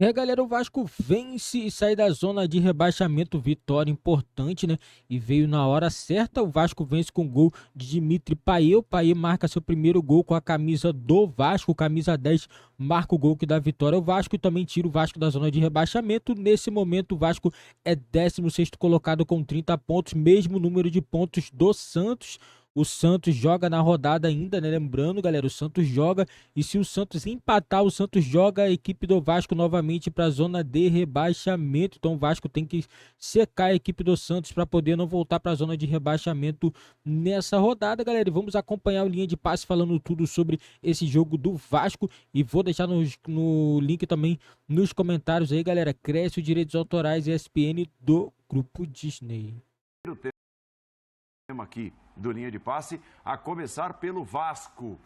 Galera, o Vasco vence e sai da zona de rebaixamento, vitória importante, né? E veio na hora certa. O Vasco vence com gol de Dimitri Payet. O Payet marca seu primeiro gol com a camisa do Vasco, camisa 10, marca o gol que dá vitória ao Vasco e também tira o Vasco da zona de rebaixamento. Nesse momento, o Vasco é 16º colocado com 30 pontos, mesmo número de pontos do Santos. O Santos joga na rodada ainda, né? Lembrando, galera, o Santos joga e se o Santos empatar, o Santos joga a equipe do Vasco novamente para a zona de rebaixamento. Então o Vasco tem que secar a equipe do Santos para poder não voltar para a zona de rebaixamento nessa rodada, galera. E vamos acompanhar o linha de passe falando tudo sobre esse jogo do Vasco e vou deixar no link também nos comentários aí, galera. Cresce os direitos autorais ESPN do Grupo Disney. Tema aqui do linha de passe, a começar pelo Vasco.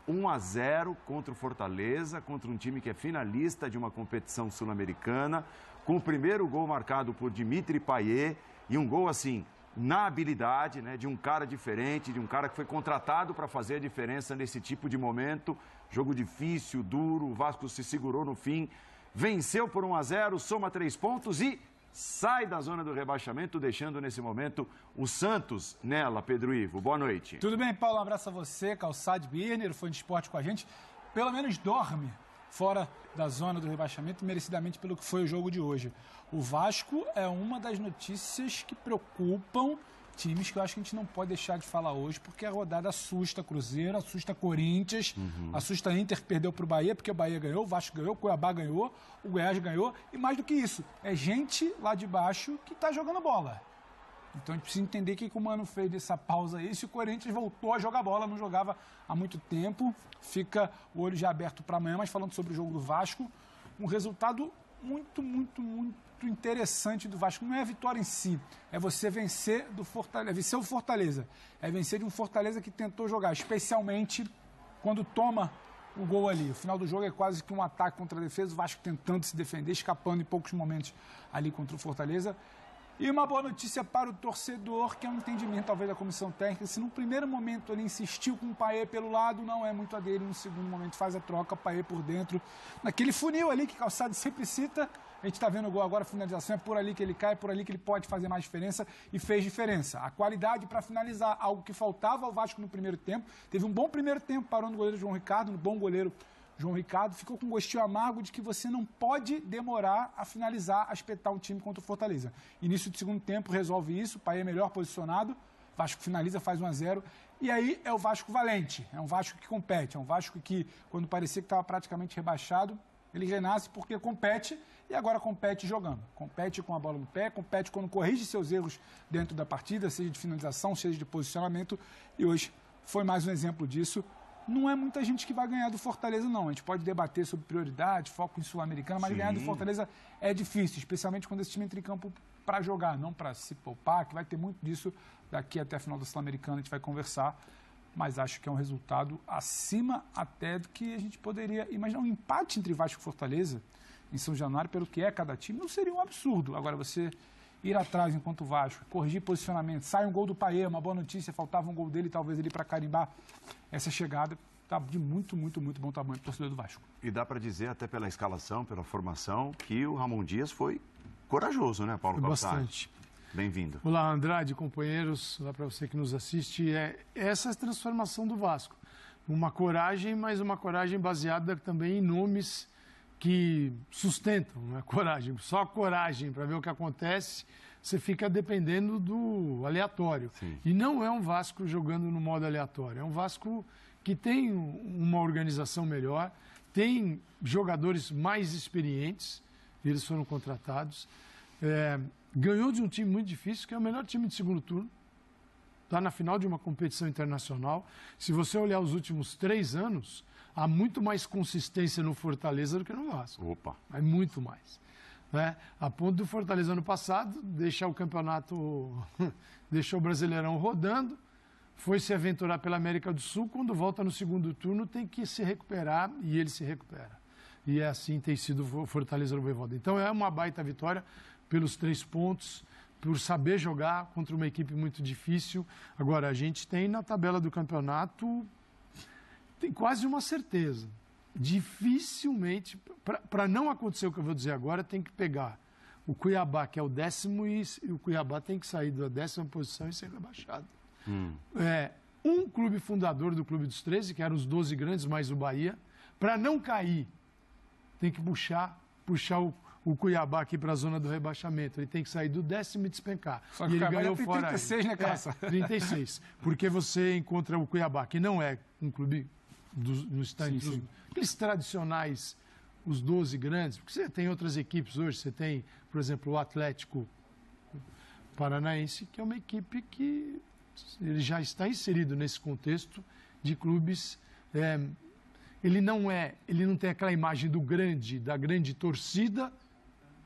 1-0 contra o Fortaleza, contra um time que é finalista de uma competição sul-americana, com o primeiro gol marcado por Dimitri Payet e um gol assim, na habilidade, né, de um cara diferente, de um cara que foi contratado para fazer a diferença nesse tipo de momento. Jogo difícil, duro, o Vasco se segurou no fim, venceu por 1-0, soma 3 pontos e sai da zona do rebaixamento, deixando nesse momento o Santos nela. Pedro Ivo, boa noite. Tudo bem, Paulo? Um abraço a você, Calçade Birner, fã de esporte com a gente. Pelo menos dorme fora da zona do rebaixamento, merecidamente pelo que foi o jogo de hoje. O Vasco é uma das notícias que preocupam times que eu acho que a gente não pode deixar de falar hoje, porque a rodada assusta Cruzeiro, assusta Corinthians, assusta Inter, que perdeu para o Bahia, porque o Bahia ganhou, o Vasco ganhou, o Cuiabá ganhou, o Goiás ganhou, e mais do que isso, é gente lá de baixo que está jogando bola. Então a gente precisa entender o que o Mano fez dessa pausa aí, se o Corinthians voltou a jogar bola, não jogava há muito tempo, fica o olho já aberto para amanhã, mas falando sobre o jogo do Vasco, um resultado muito interessante do Vasco. Não é a vitória em si, é você vencer do Fortaleza, vencer o Fortaleza. É vencer de um Fortaleza que tentou jogar, especialmente quando toma o gol ali. O final do jogo é quase que um ataque contra a defesa, o Vasco tentando se defender, escapando em poucos momentos ali contra o Fortaleza. E uma boa notícia para o torcedor, que é um entendimento talvez da comissão técnica. Se no primeiro momento ele insistiu com o Payet pelo lado, não é muito a dele. No segundo momento faz a troca, Payet por dentro. Naquele funil ali que Calçado sempre cita, a gente está vendo o gol agora, a finalização é por ali que ele cai, por ali que ele pode fazer mais diferença e fez diferença. A qualidade para finalizar, algo que faltava ao Vasco no primeiro tempo. Teve um bom primeiro tempo, parou no goleiro João Ricardo, no bom goleiro João Ricardo, ficou com um gostinho amargo de que você não pode demorar a finalizar, a espetar um time contra o Fortaleza. Início do segundo tempo resolve isso, o Payet é melhor posicionado, Vasco finaliza, faz 1-0, e aí é o Vasco valente, é um Vasco que compete, é um Vasco que, quando parecia que estava praticamente rebaixado, ele renasce porque compete, e agora compete jogando. Compete com a bola no pé, compete quando corrige seus erros dentro da partida, seja de finalização, seja de posicionamento, e hoje foi mais um exemplo disso. Não é muita gente que vai ganhar do Fortaleza, não. A gente pode debater sobre prioridade, foco em Sul-Americana, mas ganhar do Fortaleza é difícil, especialmente quando esse time entra em campo para jogar, não para se poupar, que vai ter muito disso daqui até a final da Sul-Americana, a gente vai conversar, mas acho que é um resultado acima até do que a gente poderia imaginar. Um empate entre Vasco e Fortaleza em São Januário, pelo que é cada time, não seria um absurdo. Agora, você ir atrás enquanto o Vasco, corrigir posicionamento, sai um gol do Payet, uma boa notícia, faltava um gol dele, talvez ele para carimbar essa chegada, tá de muito bom tamanho para o torcedor do Vasco. E dá para dizer, até pela escalação, pela formação, que o Ramon Dias foi corajoso, né, Paulo Calçade? Bastante. Bem-vindo. Olá, Andrade, companheiros, olá para você que nos assiste. Essa transformação do Vasco. Uma coragem, mas uma coragem baseada também em nomes que sustentam, não é coragem, só coragem para ver o que acontece, você fica dependendo do aleatório. Sim. E não é um Vasco jogando no modo aleatório, é um Vasco que tem uma organização melhor, tem jogadores mais experientes, eles foram contratados, ganhou de um time muito difícil, que é o melhor time de segundo turno, está na final de uma competição internacional. Se você olhar os últimos 3 anos, há muito mais consistência no Fortaleza do que no Vasco. Opa! É muito mais. Né? A ponto do Fortaleza ano passado, deixar o campeonato, deixou o Brasileirão rodando, foi se aventurar pela América do Sul, quando volta no segundo turno tem que se recuperar e ele se recupera. E assim tem sido o Fortaleza no Voivoda. Então é uma baita vitória pelos 3 pontos, por saber jogar contra uma equipe muito difícil. Agora, a gente tem na tabela do campeonato, tem quase uma certeza. dificilmente, para não acontecer o que eu vou dizer agora, tem que pegar o Cuiabá, que é o 10º, e o Cuiabá tem que sair da 10ª posição e ser rebaixado. Um clube fundador do Clube dos 13, que eram os 12 grandes, mais o Bahia, para não cair, tem que puxar o Cuiabá aqui para a zona do rebaixamento. Ele tem que sair do 10º e despencar. Só que e o ele Cuiabá ganhou tem fora 36, né, Caça? 36. Porque você encontra o Cuiabá, que não é um clube aqueles tradicionais, os 12 grandes, porque você tem outras equipes hoje, você tem, por exemplo, o Atlético Paranaense, que é uma equipe que ele já está inserido nesse contexto de clubes. Ele não tem aquela imagem da grande torcida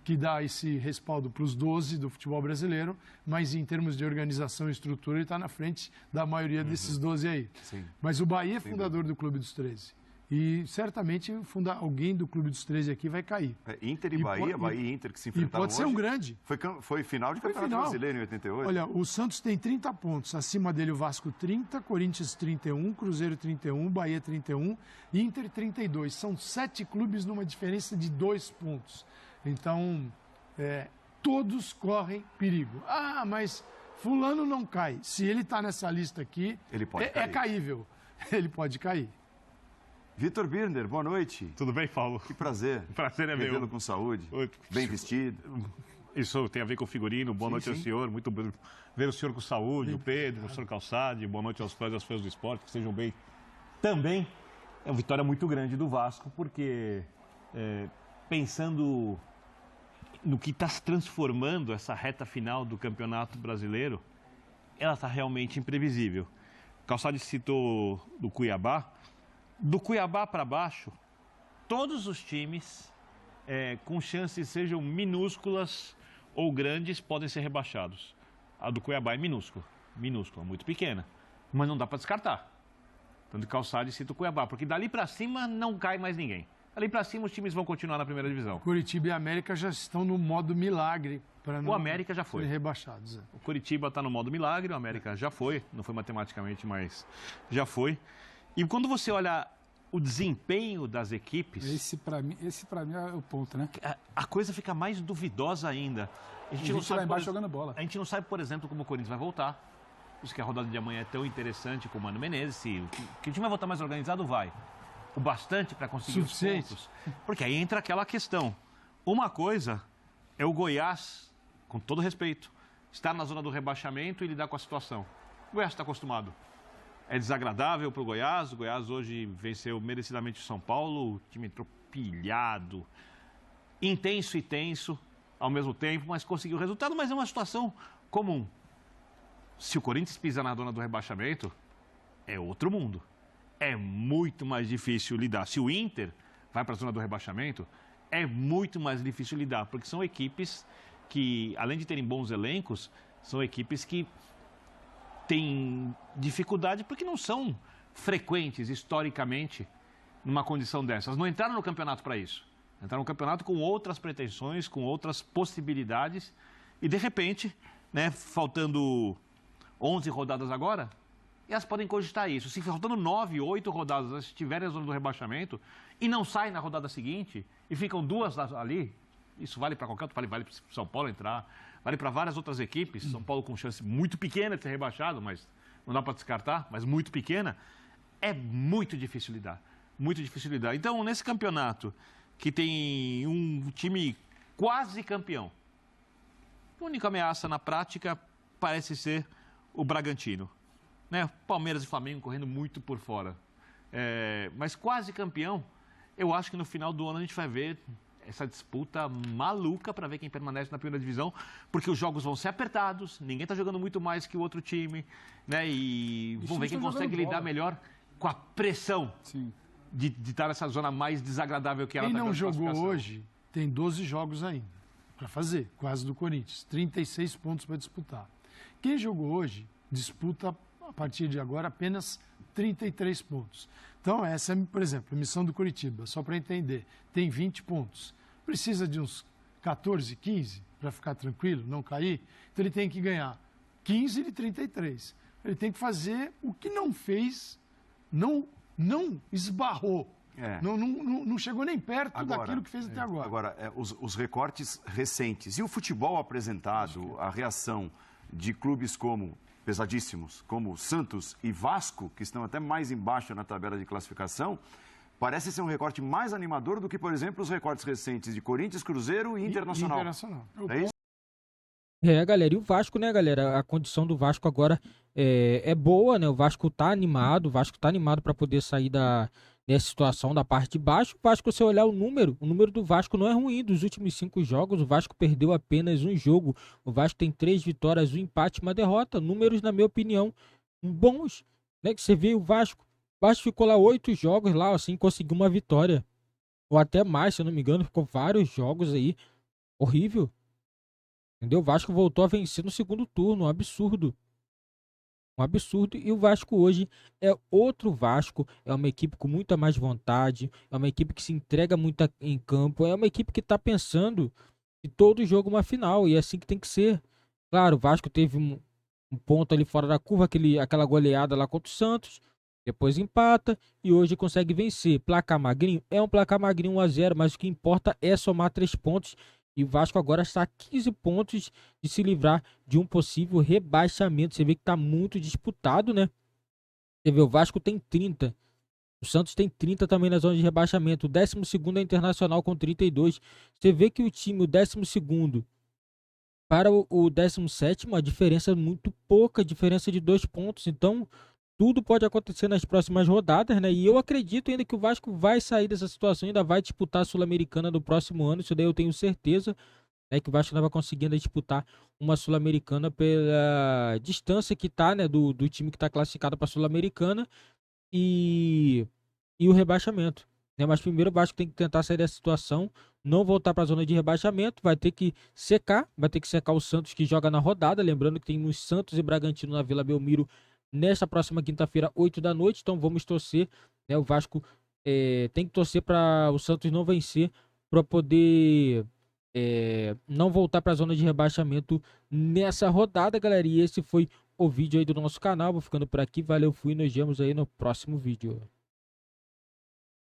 que dá esse respaldo para os 12 do futebol brasileiro, mas em termos de organização e estrutura ele está na frente da maioria desses 12 aí. Sim. Mas o Bahia é fundador do Clube dos 13. E certamente alguém do Clube dos 13 aqui vai cair. Inter e Bahia, Bahia e Inter que se enfrentaram hoje. E pode ser um grande. Foi final de Campeonato Brasileiro em 88. Olha, o Santos tem 30 pontos. Acima dele o Vasco 30, Corinthians 31, Cruzeiro 31, Bahia 31, Inter 32. São 7 clubes numa diferença de 2 pontos. Então, todos correm perigo. Ah, mas fulano não cai. Se ele está nessa lista aqui, ele pode cair. É caível. Ele pode cair. Vitor Birner, boa noite. Tudo bem, Paulo? Que prazer. O prazer é meu. Vê-lo com saúde, bem vestido. Isso tem a ver com o figurino. Boa noite ao senhor. Muito bom ver o senhor com saúde, o Pedro, o senhor Calçade. Boa noite aos fãs e às fãs do esporte, que sejam bem. Também é uma vitória muito grande do Vasco, porque pensando no que está se transformando essa reta final do Campeonato Brasileiro, ela está realmente imprevisível. Calçade citou do Cuiabá. Do Cuiabá para baixo, todos os times com chances sejam minúsculas ou grandes podem ser rebaixados. A do Cuiabá é minúscula, muito pequena, mas não dá para descartar. Tanto que Calçade cita o Cuiabá, porque dali para cima não cai mais ninguém. Dali para cima os times vão continuar na primeira divisão. Curitiba e América já estão no modo milagre para não o América já foi. Ser rebaixados. O Curitiba está no modo milagre, o América já foi, não foi matematicamente, mas já foi. E quando você olha o desempenho das equipes... Esse para mim é o ponto, né? A coisa fica mais duvidosa ainda. A gente não sabe, lá embaixo jogando bola. A gente não sabe, por exemplo, como o Corinthians vai voltar. Por isso que a rodada de amanhã é tão interessante com o Mano Menezes. Que o time vai voltar mais organizado, vai. O bastante para conseguir os pontos. Porque aí entra aquela questão. Uma coisa é o Goiás, com todo respeito, estar na zona do rebaixamento e lidar com a situação. O Goiás está acostumado. É desagradável para o Goiás hoje venceu merecidamente o São Paulo, o time entrou pilhado, intenso e tenso ao mesmo tempo, mas conseguiu o resultado, mas é uma situação comum. Se o Corinthians pisa na zona do rebaixamento, é outro mundo. É muito mais difícil lidar. Se o Inter vai para a zona do rebaixamento, é muito mais difícil lidar, porque são equipes que, além de terem bons elencos, são equipes que têm dificuldade porque não são frequentes historicamente numa condição dessas. Não entraram no campeonato para isso. Entraram no campeonato com outras pretensões, com outras possibilidades e, de repente, né, faltando 11 rodadas agora, elas podem cogitar isso. Se faltando 9, 8 rodadas, elas estiverem na zona do rebaixamento e não saem na rodada seguinte e ficam 2 ali, isso vale para qualquer outro, vale para São Paulo entrar, vale para várias outras equipes. São Paulo com chance muito pequena de ser rebaixado, mas não dá para descartar, mas muito pequena. É muito difícil lidar, muito difícil lidar. Então, nesse campeonato que tem um time quase campeão, a única ameaça na prática parece ser o Bragantino. Né? Palmeiras e Flamengo correndo muito por fora. Mas quase campeão, eu acho que no final do ano a gente vai ver essa disputa maluca para ver quem permanece na primeira divisão, porque os jogos vão ser apertados, ninguém está jogando muito mais que o outro time, né? E vamos ver quem consegue lidar melhor com a pressão de estar nessa zona mais desagradável que ela está. Quem não jogou hoje tem 12 jogos ainda para fazer, quase do Corinthians, 36 pontos para disputar. Quem jogou hoje disputa a partir de agora apenas 33 pontos. Então, essa é, por exemplo, a missão do Curitiba, só para entender, tem 20 pontos. Precisa de uns 14, 15 para ficar tranquilo, não cair. Então, ele tem que ganhar 15 de 33. Ele tem que fazer o que não fez, não esbarrou Não chegou nem perto daquilo que fez até agora. Agora, os recortes recentes e o futebol apresentado, a reação de clubes pesadíssimos, como Santos e Vasco, que estão até mais embaixo na tabela de classificação, parece ser um recorte mais animador do que, por exemplo, os recortes recentes de Corinthians, Cruzeiro e Internacional. É isso? Galera, e o Vasco, né, galera? A condição do Vasco agora é boa, né? O Vasco tá animado, para poder sair dessa situação da parte de baixo. O Vasco, se você olhar o número do Vasco não é ruim. Dos últimos 5 jogos, o Vasco perdeu apenas um jogo. O Vasco tem 3 vitórias, um empate e uma derrota. Números, na minha opinião, bons, né? Que você vê o Vasco ficou lá 8 jogos lá, assim, conseguiu uma vitória. Ou até mais, se eu não me engano, ficou vários jogos aí. Horrível. Entendeu? O Vasco voltou a vencer no segundo turno, um absurdo. Um absurdo. E o Vasco hoje é outro Vasco, é uma equipe com muita mais vontade, é uma equipe que se entrega muito em campo, é uma equipe que está pensando em todo jogo uma final, e é assim que tem que ser. Claro, o Vasco teve um ponto ali fora da curva, aquela goleada lá contra o Santos, depois empata e hoje consegue vencer. Placar magrinho? É um placar magrinho 1-0, mas o que importa é somar 3 pontos. E o Vasco agora está a 15 pontos de se livrar de um possível rebaixamento. Você vê que está muito disputado, né? Você vê, o Vasco tem 30. O Santos tem 30 também na zona de rebaixamento. O 12º é Internacional com 32. Você vê que o time, o 12º para o 17º, a diferença é muito pouca, diferença de 2 pontos. Então, tudo pode acontecer nas próximas rodadas, né? E eu acredito ainda que o Vasco vai sair dessa situação, ainda vai disputar a Sul-Americana no próximo ano. Isso daí eu tenho certeza, né? Que o Vasco ainda vai conseguindo disputar uma Sul-Americana pela distância que tá, né? Do time que está classificado para a Sul-Americana e o rebaixamento, né? Mas primeiro o Vasco tem que tentar sair dessa situação, não voltar para a zona de rebaixamento, vai ter que secar o Santos que joga na rodada. Lembrando que tem Santos e Bragantino na Vila Belmiro nesta próxima quinta-feira, 8 da noite. Então vamos torcer, né? O Vasco tem que torcer para o Santos não vencer, para poder não voltar para a zona de rebaixamento nessa rodada, galera. E esse foi o vídeo aí do nosso canal. Vou ficando por aqui. Valeu, fui. Nos vemos aí no próximo vídeo.